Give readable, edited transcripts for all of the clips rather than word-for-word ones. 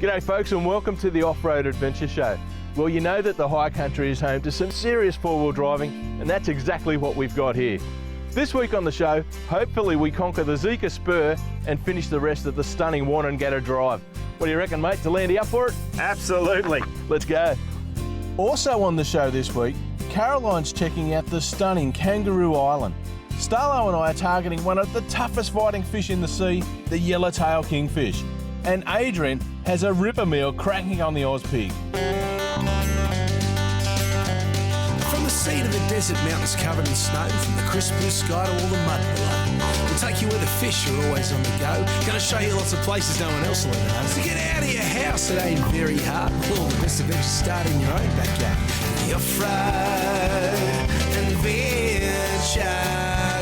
G'day folks, and welcome to the Off-Road Adventure Show. Well, you know that the high country is home to some serious four-wheel driving, and that's exactly what we've got here. This week on the show, hopefully we conquer the Zika Spur and finish the rest of the stunning Warnangatta Drive. What do you reckon, mate? Delandy up for it? Absolutely. Let's go. Also on the show this week, Caroline's checking out the stunning Kangaroo Island. Starlo and I are targeting one of the toughest fighting fish in the sea, the yellowtail kingfish. And Adrian has a ripper meal cracking on the Ozpig. From the sea to the desert mountains covered in snow, from the crisp blue sky to all the mud below. We'll take you where the fish are always on the go. Gonna show you lots of places no one else will ever know. So get out of your house, it ain't very hard. All the best adventures start in your own backyard. The Off-Road Adventure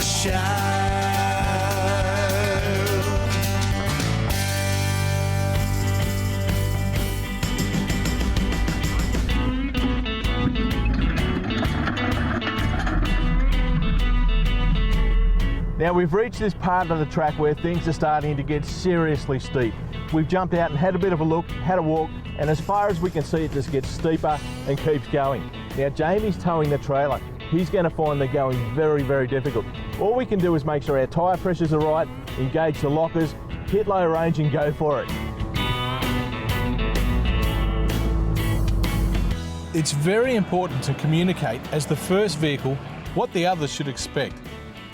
Show. Now we've reached this part of the track where things are starting to get seriously steep. We've jumped out and had a bit of a look, had a walk, and as far as we can see it just gets steeper and keeps going. Now Jamie's towing the trailer. He's going to find the going very, very difficult. All we can do is make sure our tyre pressures are right, engage the lockers, hit low range and go for it. It's very important to communicate as the first vehicle what the others should expect.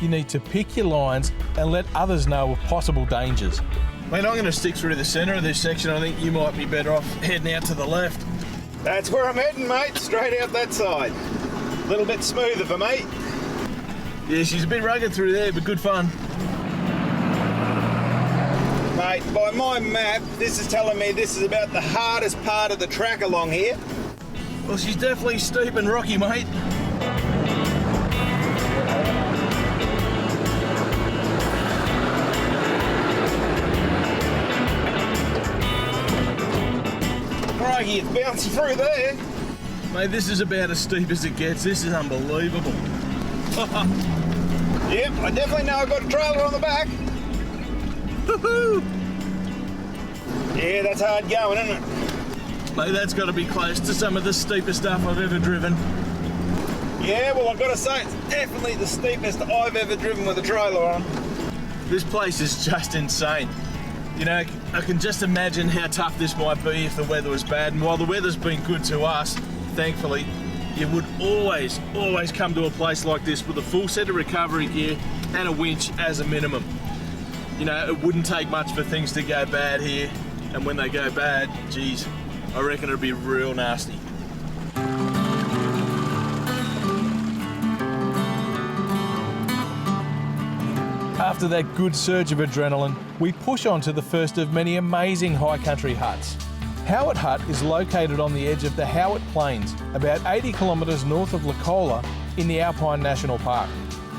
You need to pick your lines and let others know of possible dangers. Mate, I'm going to stick through the centre of this section. I think you might be better off heading out to the left. That's where I'm heading, mate. Straight out that side. A little bit smoother for me. Yeah, she's a bit rugged through there, but good fun. Mate, by my map, this is telling me this is about the hardest part of the track along here. Well, she's definitely steep and rocky, mate. It's bouncing through there. Mate, this is about as steep as it gets. This is unbelievable. Yep, I definitely know I've got a trailer on the back. Yeah, that's hard going, isn't it? Mate, that's got to be close to some of the steepest stuff I've ever driven. Yeah, well, I've got to say, it's definitely the steepest I've ever driven with a trailer on. This place is just insane. You know, I can just imagine how tough this might be if the weather was bad. And while the weather's been good to us, thankfully, you would always come to a place like this with a full set of recovery gear and a winch as a minimum. You know, it wouldn't take much for things to go bad here. And when they go bad, geez, I reckon it'd be real nasty. After that good surge of adrenaline, we push on to the first of many amazing high country huts. Howard Hut is located on the edge of the Howard Plains, about 80 kilometres north of Lacola in the Alpine National Park.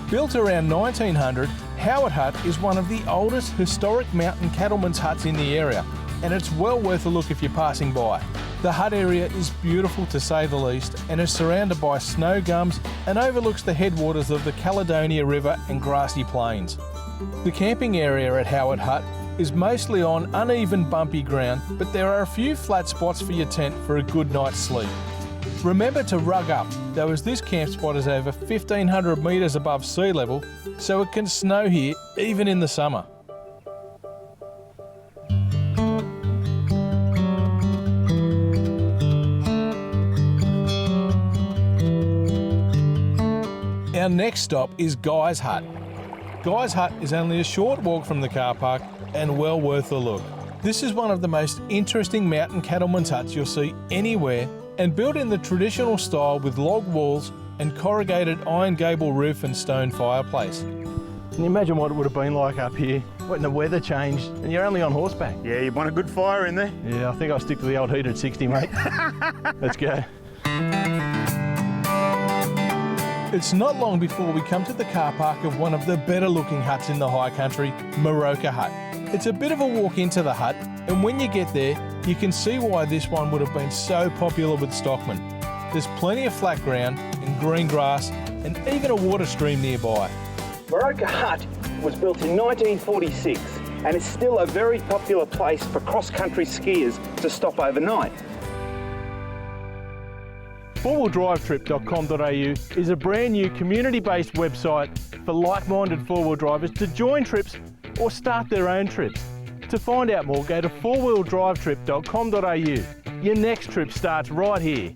Built around 1900, Howard Hut is one of the oldest historic mountain cattlemen's huts in the area, and it's well worth a look if you're passing by. The hut area is beautiful to say the least and is surrounded by snow gums and overlooks the headwaters of the Caledonia River and grassy plains. The camping area at Howard Hut is mostly on uneven bumpy ground, but there are a few flat spots for your tent for a good night's sleep. Remember to rug up, though, as this camp spot is over 1,500 metres above sea level, so it can snow here even in the summer. Our next stop is Guy's Hut. Guy's Hut is only a short walk from the car park and well worth a look. This is one of the most interesting mountain cattlemen's huts you'll see anywhere, and built in the traditional style with log walls and corrugated iron gable roof and stone fireplace. Can you imagine what it would have been like up here when the weather changed and you're only on horseback? Yeah, you want a good fire in there? Yeah, I think I'll stick to the old heated 60, mate. Let's go. It's not long before we come to the car park of one of the better looking huts in the high country, Moroka Hut. It's a bit of a walk into the hut, and when you get there, you can see why this one would have been so popular with stockmen. There's plenty of flat ground and green grass and even a water stream nearby. Moroka Hut was built in 1946 and is still a very popular place for cross-country skiers to stop overnight. Fourwheeldrivetrip.com.au is a brand new community-based website for like-minded four-wheel drivers to join trips or start their own trips. To find out more, go to fourwheeldrivetrip.com.au. Your next trip starts right here.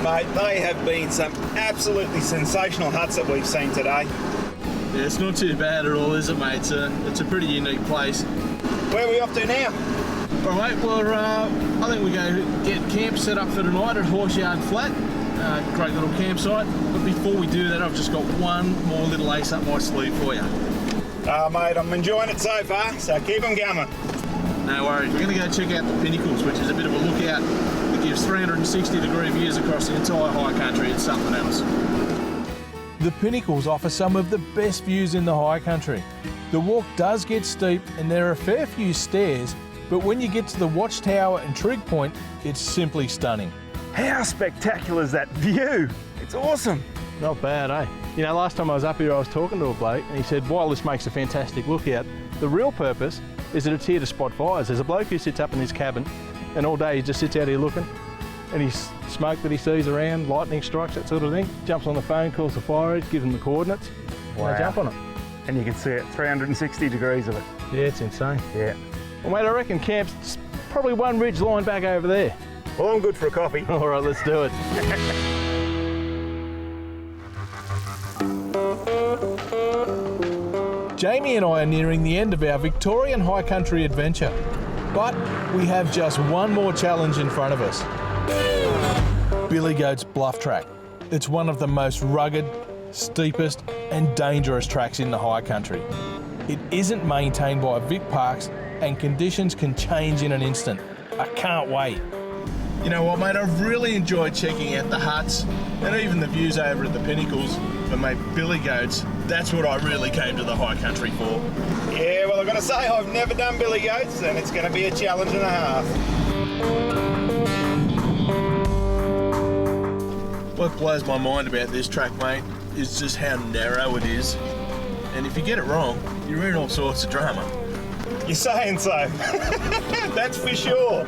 Mate, they have been some absolutely sensational huts that we've seen today. Yeah, it's not too bad at all, is it, mate? It's a pretty unique place. Where are we off to now? All right, well, I think we go get camp set up for tonight at Horseyard Flat. Great little campsite. But before we do that, I've just got one more little ace up my sleeve for you. Mate, I'm enjoying it so far, so keep them coming. No worries. We're going to go check out the Pinnacles, which is a bit of a lookout that gives 360-degree views across the entire high country. It's something else. The Pinnacles offer some of the best views in the high country. The walk does get steep and there are a fair few stairs, but when you get to the Watchtower and Trig Point, it's simply stunning. How spectacular is that view? It's awesome. Not bad, eh? You know, last time I was up here, I was talking to a bloke and he said, while this makes a fantastic lookout, the real purpose is that it's here to spot fires. There's a bloke who sits up in his cabin and all day he just sits out here looking, and he's smoke that he sees around, lightning strikes, that sort of thing. Jumps on the phone, calls the fire edge, gives them the coordinates, and they jump on it. And you can see it, 360 degrees of it. Yeah, it's insane. Yeah. Well, mate, I reckon camp's probably one ridge line back over there. Well, I'm good for a coffee. All right, let's do it. Jamie and I are nearing the end of our Victorian high country adventure, but we have just one more challenge in front of us. Billy Goat's Bluff Track. It's one of the most rugged, steepest and dangerous tracks in the high country. It isn't maintained by VIC parks and conditions can change in an instant. I can't wait. You know what, mate, I've really enjoyed checking out the huts and even the views over at the Pinnacles, but mate, Billy Goats, that's what I really came to the high country for. Yeah, well, I've got to say, I've never done Billy Goats, and it's going to be a challenge and a half. What blows my mind about this track, mate, is just how narrow it is. And if you get it wrong, you're in all sorts of drama. You're saying so. That's for sure.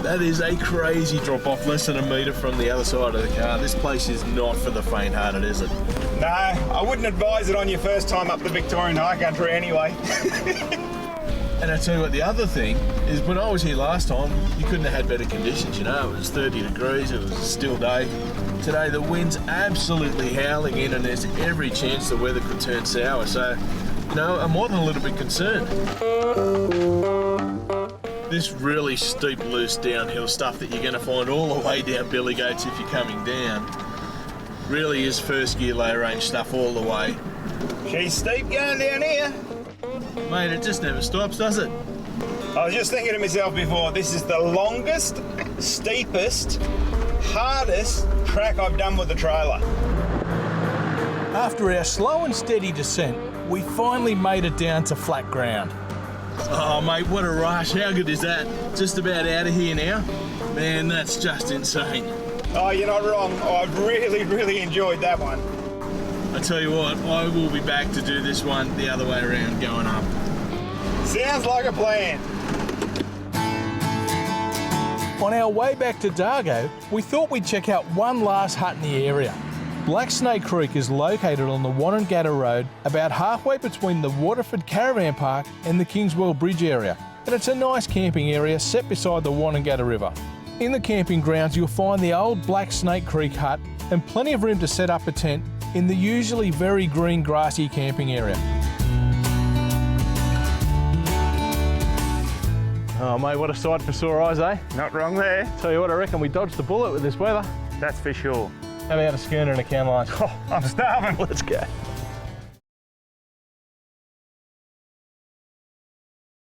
That is a crazy drop off, less than a metre from the other side of the car. This place is not for the faint-hearted, is it? No, I wouldn't advise it on your first time up the Victorian high country anyway. And I tell you what, the other thing is when I was here last time, you couldn't have had better conditions, you know. It was 30 degrees, it was a still day. Today the wind's absolutely howling in and there's every chance the weather could turn sour. So, you know, I'm more than a little bit concerned. This really steep, loose downhill stuff that you're going to find all the way down Billy Goats if you're coming down really is first gear low range stuff all the way. She's steep going down here. Mate, it just never stops, does it? I was just thinking to myself before, this is the longest, steepest, hardest track I've done with the trailer. After our slow and steady descent, we finally made it down to flat ground. Oh mate, what a rush, how good is that? Just about out of here now. Man, that's just insane. Oh, you're not wrong. I've really enjoyed that one. I tell you what, I will be back to do this one the other way around, going up. Sounds like a plan. On our way back to Dargo, we thought we'd check out one last hut in the area. Black Snake Creek is located on the Wonnangatta Road, about halfway between the Waterford Caravan Park and the Kingswell Bridge area, and it's a nice camping area set beside the Wonnangatta River. In the camping grounds you'll find the old Black Snake Creek hut and plenty of room to set up a tent in the usually very green grassy camping area. Oh mate, what a sight for sore eyes, eh? Not wrong there. Tell you what, I reckon we dodged the bullet with this weather. That's for sure. How about a schooner and a can line? Oh, I'm starving. Let's go.